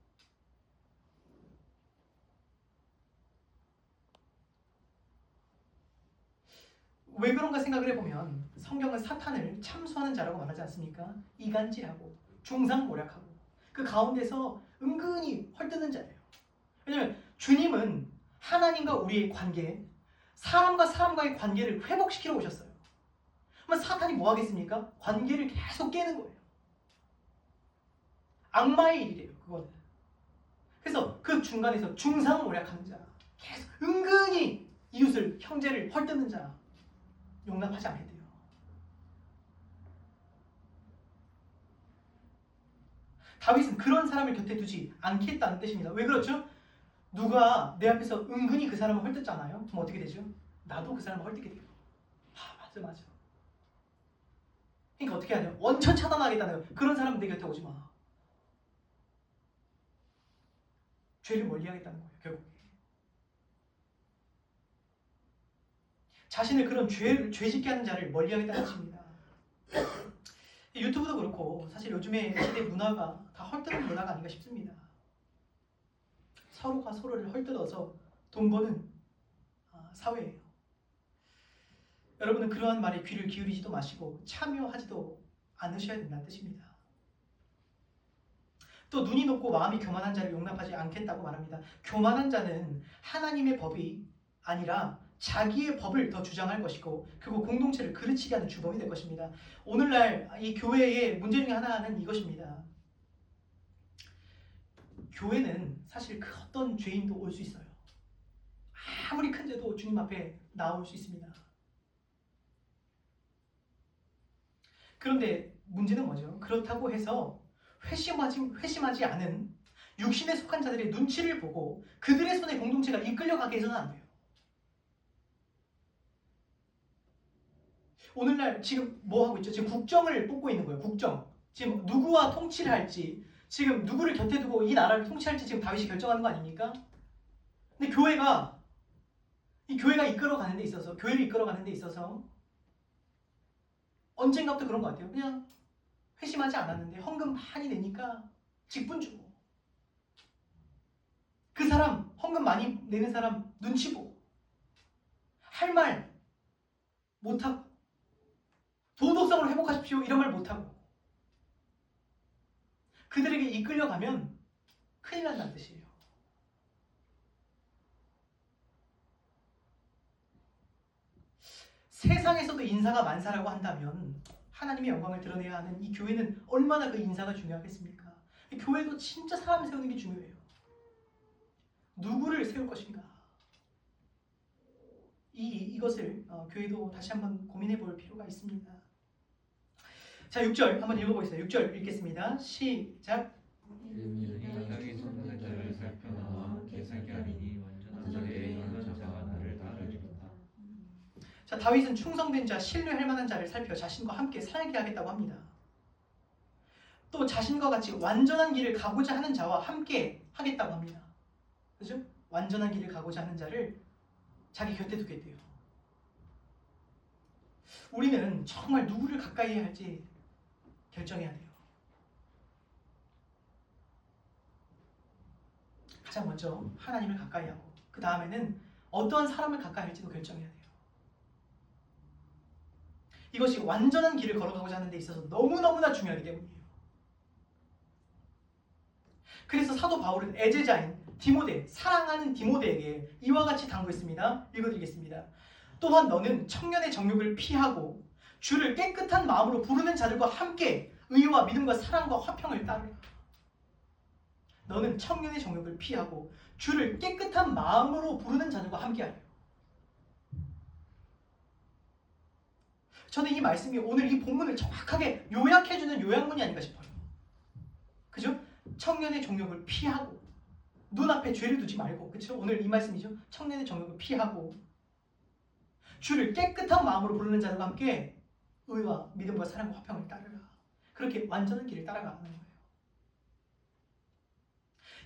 왜 그런가 생각을 해보면 성경은 사탄을 참수하는 자라고 말하지 않습니까? 이간질하고 중상모략하고 그 가운데서 은근히 헐뜯는 자예요. 왜냐하면 주님은 하나님과 우리의 관계, 사람과 사람과의 관계를 회복시키러 오셨어요. 그러면 사탄이 뭐 하겠습니까? 관계를 계속 깨는 거예요. 악마의 일이래요, 그거는. 그래서 그 중간에서 중상모략하는 자, 계속 은근히 이웃을, 형제를 헐뜯는 자 용납하지 않게 돼요. 다윗은 그런 사람을 곁에 두지 않겠다는 뜻입니다. 왜 그렇죠? 누가 내 앞에서 은근히 그 사람을 헐뜯잖아요. 그럼 어떻게 되죠? 나도 그 사람을 헐뜯게 돼요. 맞아. 그러니까 어떻게 하냐? 원천 차단하겠다는 거예요. 그런 사람은 내 곁에 오지 마. 죄를 멀리하겠다는 거예요. 결국 자신을 그런 죄짓게 하는 자를 멀리하겠다는 뜻입니다. 유튜브도 그렇고 사실 요즘에 시대 문화가 다 헐뜯는 문화가 아닌가 싶습니다. 서로가 서로를 헐뜯어서 돈 버는 사회예요. 여러분은 그러한 말에 귀를 기울이지도 마시고 참여하지도 않으셔야 된다는 뜻입니다. 또 눈이 높고 마음이 교만한 자를 용납하지 않겠다고 말합니다. 교만한 자는 하나님의 법이 아니라 자기의 법을 더 주장할 것이고 그리고 공동체를 그르치게 하는 주범이 될 것입니다. 오늘날 이 교회의 문제 중에 하나는 이것입니다. 교회는 사실 그 어떤 죄인도 올 수 있어요. 아무리 큰 죄도 주님 앞에 나올 수 있습니다. 그런데 문제는 뭐죠? 그렇다고 해서 회심하지 않은 육신에 속한 자들의 눈치를 보고 그들의 손에 공동체가 이끌려가게 해서는 안 돼요. 오늘날 지금 뭐 하고 있죠? 지금 국정을 뽑고 있는 거예요. 국정. 지금 누구와 통치를 할지, 지금 누구를 곁에 두고 이 나라를 통치할지 지금 다윗이 결정하는 거 아닙니까? 근데 이 교회가 이끌어가는 데 있어서, 교회를 이끌어가는 데 있어서 언젠가부터 그런 것 같아요. 그냥 회심하지 않았는데 헌금 많이 내니까 직분 주고, 그 사람 헌금 많이 내는 사람 눈치 보고, 할 말 못하고, 도덕성을 회복하십시오 이런 말 못하고, 그들에게 이끌려가면 큰일 난다는 뜻이에요. 세상에서도 인사가 만사라고 한다면 하나님의 영광을 드러내야 하는 이 교회는 얼마나 그 인사가 중요하겠습니까? 교회도 진짜 사람 세우는 게 중요해요. 누구를 세울 것인가? 이것을 교회도 다시 한번 고민해 볼 필요가 있습니다. 자, 6절 한번 읽어보겠습니다. 6절 읽겠습니다. 시작. 땅의 손을 자를 살펴 나와 함께 살게 하리니 완전한 자의 이런 자가 나를 따르리로다. 자, 다윗은 충성된 자, 신뢰할 만한 자를 살펴 자신과 함께 살게 하겠다고 합니다. 또 자신과 같이 완전한 길을 가고자 하는 자와 함께 하겠다고 합니다. 그죠? 완전한 길을 가고자 하는 자를 자기 곁에 두겠대요. 우리는 정말 누구를 가까이 해야 할지 결정해야 돼요. 가장 먼저 하나님을 가까이 하고 그 다음에는 어떠한 사람을 가까이 할지도 결정해야 돼요. 이것이 완전한 길을 걸어가고자 하는 데 있어서 너무너무나 중요하기 때문이에요. 그래서 사도 바울은 애제자인 디모데, 사랑하는 디모데에게 이와 같이 당부했습니다. 읽어드리겠습니다. 또한 너는 청년의 정욕을 피하고 주를 깨끗한 마음으로 부르는 자들과 함께 의와 믿음과 사랑과 화평을 따르라. 너는 청년의 정욕을 피하고 주를 깨끗한 마음으로 부르는 자들과 함께하라. 저는 이 말씀이 오늘 이 본문을 정확하게 요약해주는 요약문이 아닌가 싶어요. 그죠? 청년의 정욕을 피하고 눈앞에 죄를 두지 말고, 그렇죠? 오늘 이 말씀이죠. 청년의 정욕을 피하고 주를 깨끗한 마음으로 부르는 자들과 함께 의와 믿음과 사랑과 화평을 따르라. 그렇게 완전한 길을 따라가는 거예요.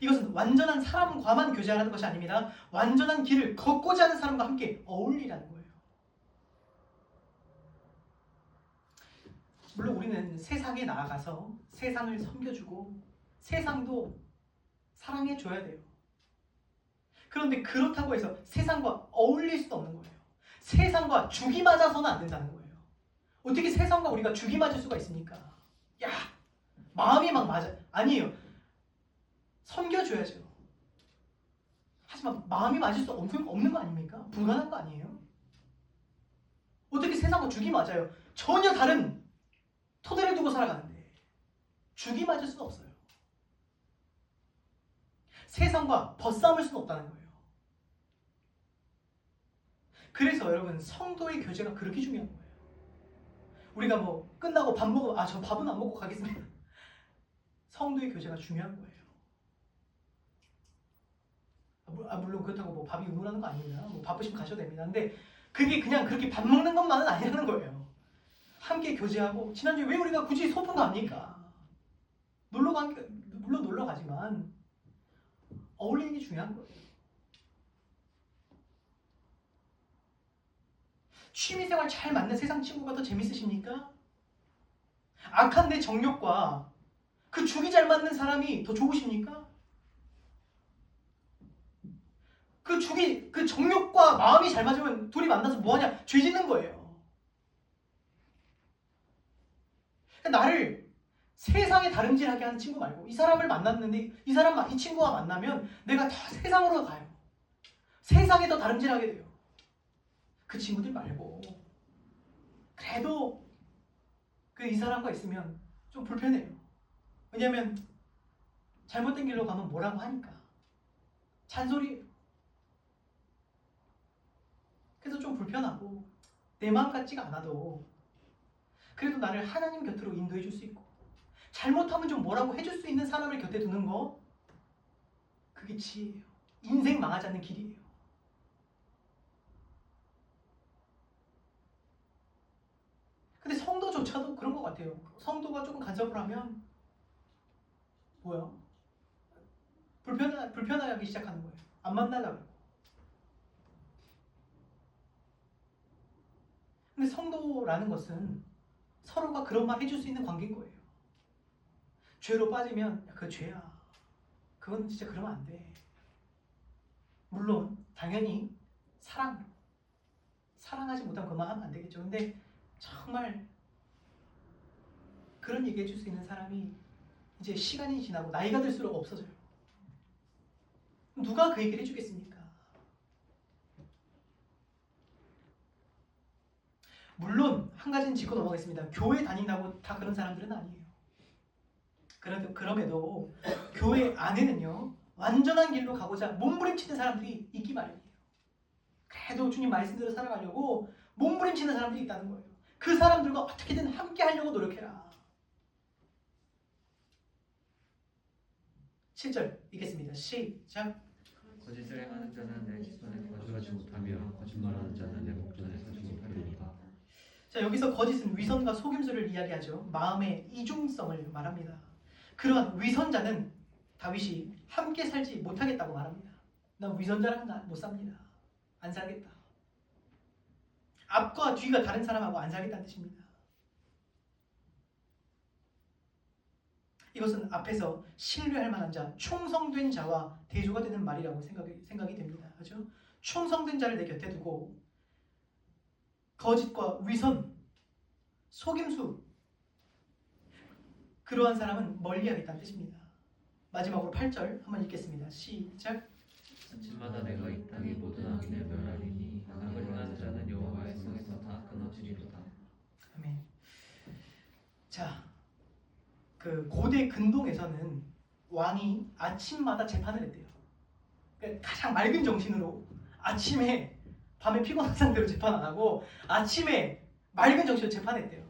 이것은 완전한 사람과만 교제하는 것이 아닙니다. 완전한 길을 걷고자 하는 사람과 함께 어울리라는 거예요. 물론 우리는 세상에 나아가서 세상을 섬겨주고 세상도 사랑해줘야 돼요. 그런데 그렇다고 해서 세상과 어울릴 수도 없는 거예요. 세상과 죽이 맞아서는 안 된다는 거예요. 어떻게 세상과 우리가 죽이 맞을 수가 있습니까? 야, 마음이 막 맞아. 아니에요. 섬겨줘야죠. 하지만 마음이 맞을 수 없는 거 아닙니까? 불가능한 거 아니에요? 어떻게 세상과 죽이 맞아요? 전혀 다른 토대를 두고 살아가는데 죽이 맞을 수는 없어요. 세상과 벗삼을 수는 없다는 거예요. 그래서 여러분 성도의 교제가 그렇게 중요한 거예요. 우리가 뭐 끝나고 밥 먹으면 저 밥은 안 먹고 가겠습니다. 성도의 교제가 중요한 거예요. 물론 그렇다고 뭐 밥이 의무라는 거 아닙니다. 뭐 바쁘시면 가셔도 됩니다. 근데 그게 그냥 그렇게 밥 먹는 것만은 아니라는 거예요. 함께 교제하고 지난주에 왜 우리가 굳이 소풍 갑니까? 물론 놀러 가지만 어울리는 게 중요한 거예요. 취미생활 잘 맞는 세상 친구가 더 재밌으십니까? 악한 내 정욕과 그 죽이 잘 맞는 사람이 더 좋으십니까? 그 정욕과 마음이 잘 맞으면 둘이 만나서 뭐하냐? 죄 짓는 거예요. 그러니까 나를 세상에 다름질하게 하는 친구 말고 이 사람을 만났는데 이 친구와 만나면 내가 더 세상으로 가요. 세상에 더 다름질하게 돼요. 그 친구들 말고 그래도 이 사람과 있으면 좀 불편해요. 왜냐면 잘못된 길로 가면 뭐라고 하니까 잔소리예요. 그래서 좀 불편하고 내 마음 같지가 않아도 그래도 나를 하나님 곁으로 인도해 줄 수 있고 잘못하면 좀 뭐라고 해줄 수 있는 사람을 곁에 두는 거 그게 지혜예요. 인생 망하지 않는 길이에요. 근데 성도조차도 그런 것 같아요. 성도가 조금 간섭을 하면 뭐야? 불편하기 시작하는 거예요. 안 만나려고. 근데 성도라는 것은 서로가 그런 말 해줄 수 있는 관계인 거예요. 죄로 빠지면 그 죄야. 그건 진짜 그러면 안 돼. 물론 당연히 사랑하지 못하면 그만 하면 안 되겠죠. 근데 정말 그런 얘기 해줄 수 있는 사람이 이제 시간이 지나고 나이가 들수록 없어져요. 누가 그 얘기를 해주겠습니까? 물론 한 가지는 짚고 넘어가겠습니다. 교회 다닌다고 다 그런 사람들은 아니에요. 그럼에도 교회 안에는요 완전한 길로 가고자 몸부림치는 사람들이 있기 마련이에요. 그래도 주님 말씀대로 살아가려고 몸부림치는 사람들이 있다는 거예요. 그 사람들과 어떻게든 함께 하려고 노력해라. 7절 읽겠습니다. 시작. 거짓을 행하는 자는 내 직선에 거주하지 못하며 거짓말하는 자는 내 목전에 서지 못하리로다. 자, 여기서 거짓은 위선과 속임수를 이야기하죠. 마음의 이중성을 말합니다. 그런 위선자는 다윗이 함께 살지 못하겠다고 말합니다. 난 위선자랑 못 삽니다. 안 살겠다. 앞과 뒤가 다른 사람하고 안 살겠다는 뜻입니다. 이것은 앞에서 신뢰할 만한 자, 충성된 자와 대조가 되는 말이라고 생각이 됩니다. 그렇죠? 충성된 자를 내 곁에 두고 거짓과 위선, 속임수 그러한 사람은 멀리하겠다는 뜻입니다. 마지막으로 8절 한번 읽겠습니다. 시작. 아침마다 내가 이 땅의 모든 악인을 멸하리니 악을 행하는 자는 여호와의 성에서 다 끊어지리로다. 아멘. 자, 그 고대 근동에서는 왕이 아침마다 재판을 했대요. 그러니까 가장 맑은 정신으로 아침에 밤에 피곤한 상태로 재판 안 하고 아침에 맑은 정신으로 재판했대요.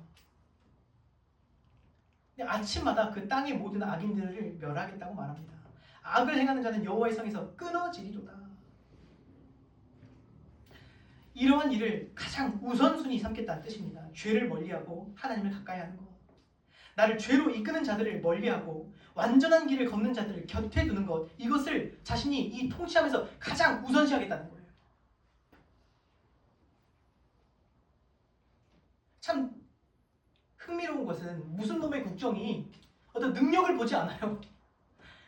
근데 아침마다 그 땅의 모든 악인들을 멸하겠다고 말합니다. 악을 행하는 자는 여호와의 성에서 끊어지리로다. 이러한 일을 가장 우선순위 삼겠다는 뜻입니다. 죄를 멀리하고 하나님을 가까이 하는 것. 나를 죄로 이끄는 자들을 멀리하고 완전한 길을 걷는 자들을 곁에 두는 것. 이것을 자신이 이 통치하면서 가장 우선시하겠다는 거예요. 참 흥미로운 것은 무슨 놈의 국정이 어떤 능력을 보지 않아요.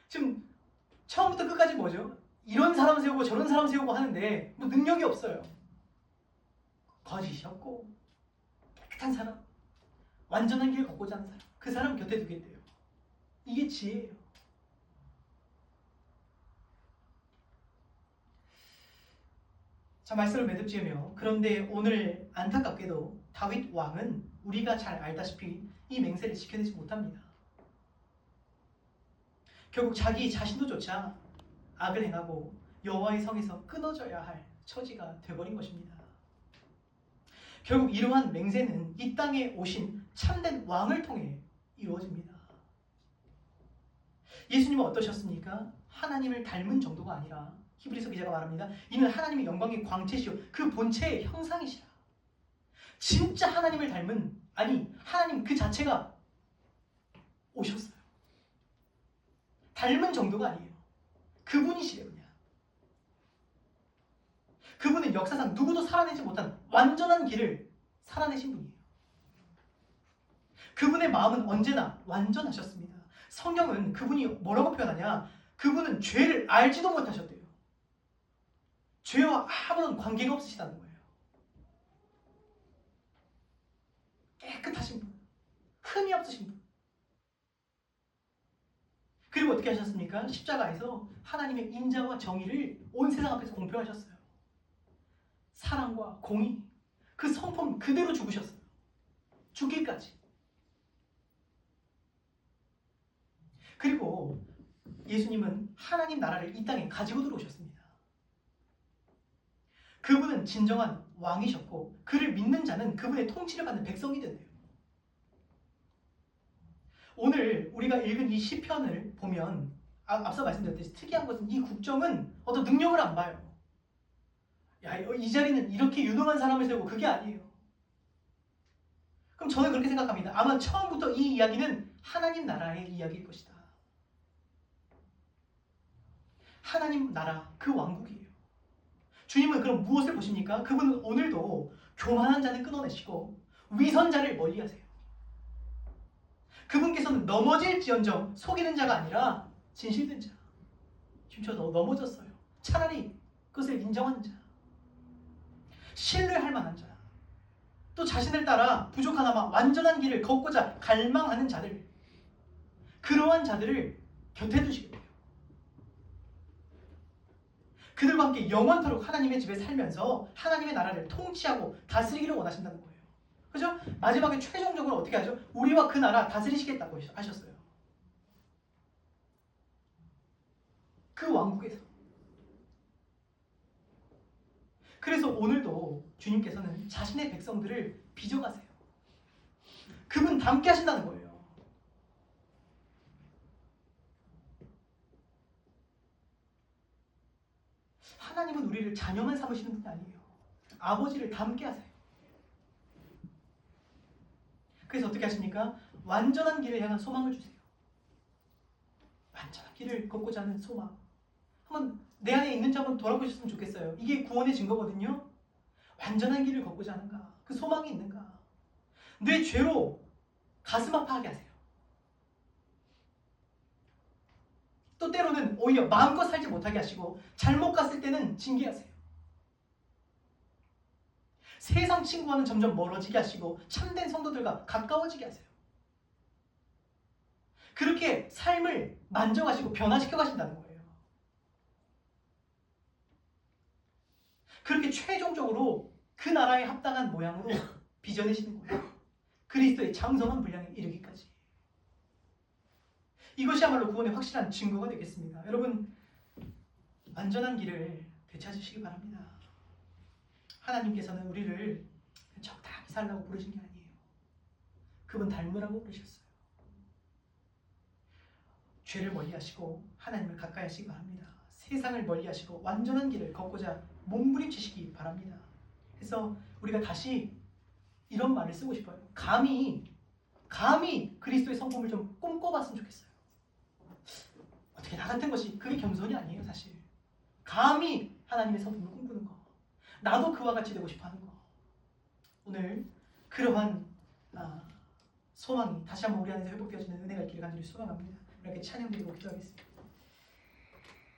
지금 처음부터 끝까지 뭐죠? 이런 사람 세우고 저런 사람 세우고 하는데 뭐 능력이 없어요. 거짓이 없고 깨끗한 사람, 완전한 길 걷고자 하는 사람, 그 사람 곁에 두겠대요. 이게 지혜예요. 자, 말씀을 매듭지으며, 그런데 오늘 안타깝게도 다윗 왕은 우리가 잘 알다시피 이 맹세를 지켜내지 못합니다. 결국 자기 자신도 조차 악을 행하고 여호와의 성에서 끊어져야 할 처지가 되어버린 것입니다. 결국 이러한 맹세는 이 땅에 오신 참된 왕을 통해 이루어집니다. 예수님은 어떠셨습니까? 하나님을 닮은 정도가 아니라 히브리서 기자가 말합니다. 이는 하나님의 영광의 광채시요 그 본체의 형상이시라. 진짜 하나님을 닮은, 아니 하나님 그 자체가 오셨어요. 닮은 정도가 아니에요. 그분이시래요. 그냥 그분은 역사상 누구도 살아내지 못한 완전한 길을 살아내신 분이에요. 그분의 마음은 언제나 완전하셨습니다. 성경은 그분이 뭐라고 표현하냐? 그분은 죄를 알지도 못하셨대요. 죄와 아무런 관계가 없으시다는 거예요. 깨끗하신 분, 흠이 없으신 분. 그리고 어떻게 하셨습니까? 십자가에서 하나님의 인자와 정의를 온 세상 앞에서 공표하셨어요. 사랑과 공의, 그 성품 그대로 죽으셨어요. 죽기까지. 그리고 예수님은 하나님 나라를 이 땅에 가지고 들어오셨습니다. 그분은 진정한 왕이셨고 그를 믿는 자는 그분의 통치를 받는 백성이 된대요. 오늘 우리가 읽은 이 시편을 보면 앞서 말씀드렸듯이 특이한 것은 이 국정은 어떤 능력을 안 봐요. 야, 이 자리는 이렇게 유능한 사람을 세우고, 그게 아니에요. 그럼 저는 그렇게 생각합니다. 아마 처음부터 이 이야기는 하나님 나라의 이야기일 것이다. 하나님 나라, 그 왕국이에요. 주님은 그럼 무엇을 보십니까? 그분은 오늘도 교만한 자는 끊어내시고 위선자를 멀리하세요. 그분께서는 넘어질지언정 속이는 자가 아니라 진실된 자. 지금 저 넘어졌어요. 차라리 그것을 인정하는 자, 신뢰할 만한 자, 또 자신을 따라 부족하나마 완전한 길을 걷고자 갈망하는 자들, 그러한 자들을 곁에 두시게 돼요. 그들과 함께 영원토록 하나님의 집에 살면서 하나님의 나라를 통치하고 다스리기를 원하신다는 거예요. 그죠? 마지막에 최종적으로 어떻게 하죠? 우리와 그 나라 다스리시겠다고 하셨어요. 그 왕국에서. 그래서 오늘도 주님께서는 자신의 백성들을 빚어가세요. 그분 닮게 하신다는 거예요. 하나님은 우리를 자녀만 삼으시는 분이 아니에요. 아버지를 닮게 하세요. 그래서 어떻게 하십니까? 완전한 길을 향한 소망을 주세요. 완전한 길을 걷고자 하는 소망. 한번 내 안에 있는지 한번 돌아보셨으면 좋겠어요. 이게 구원의 증거거든요. 완전한 길을 걷고자 하는가? 그 소망이 있는가? 내 죄로 가슴 아파하게 하세요. 또 때로는 오히려 마음껏 살지 못하게 하시고 잘못 갔을 때는 징계하세요. 세상 친구와는 점점 멀어지게 하시고 참된 성도들과 가까워지게 하세요. 그렇게 삶을 만져가시고 변화시켜 가신다는 거예요. 그렇게 최종적으로 그 나라에 합당한 모양으로 빚어내시는 거예요. 그리스도의 장성한 분량에 이르기까지. 이것이야말로 구원의 확실한 증거가 되겠습니다. 여러분, 완전한 길을 되찾으시기 바랍니다. 하나님께서는 우리를 적당히 살라고 부르신 게 아니에요. 그분 닮으라고 부르셨어요. 죄를 멀리하시고 하나님을 가까이 하시기 바랍니다. 세상을 멀리하시고 완전한 길을 걷고자 몸부림치시기 바랍니다. 그래서 우리가 다시 이런 말을 쓰고 싶어요. 감히 그리스도의 성품을 좀 꿈꿔봤으면 좋겠어요. 어떻게 나 같은 것이 그게 겸손이 아니에요, 사실. 감히 하나님의 성품을 꿈꾸는 거, 나도 그와 같이 되고 싶어하는 거. 오늘 그러한 소망이 다시 한번 우리 안에서 회복되어지는 은혜가 있기를 간절히 소망합니다. 이렇게 찬양드리고 기도하겠습니다.